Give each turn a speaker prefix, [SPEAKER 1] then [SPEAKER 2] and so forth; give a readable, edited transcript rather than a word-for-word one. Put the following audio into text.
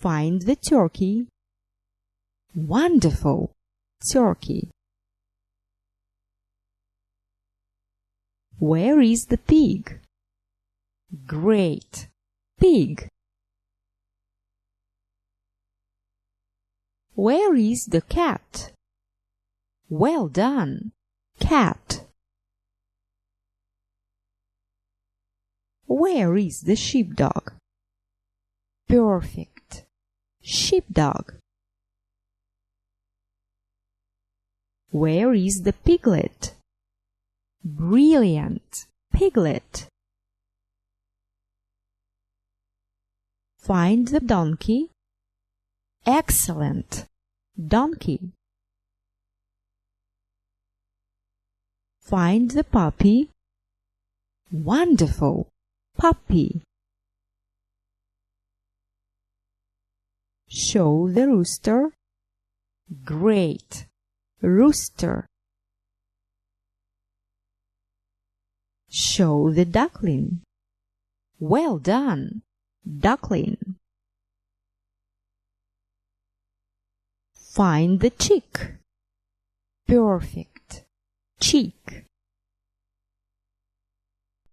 [SPEAKER 1] Find the turkey. Wonderful! Turkey. Where is the pig? Great! Pig. Where is the cat? Well done! Cat. Where is the sheepdog? Perfect! Sheepdog. Where is the piglet? Brilliant! Piglet. Find the donkey. Excellent! Donkey. Find the puppy. Wonderful! Puppy. Show the rooster. Great! Rooster. Show the duckling. Well done! Duckling. Find the chick. Perfect! Chick.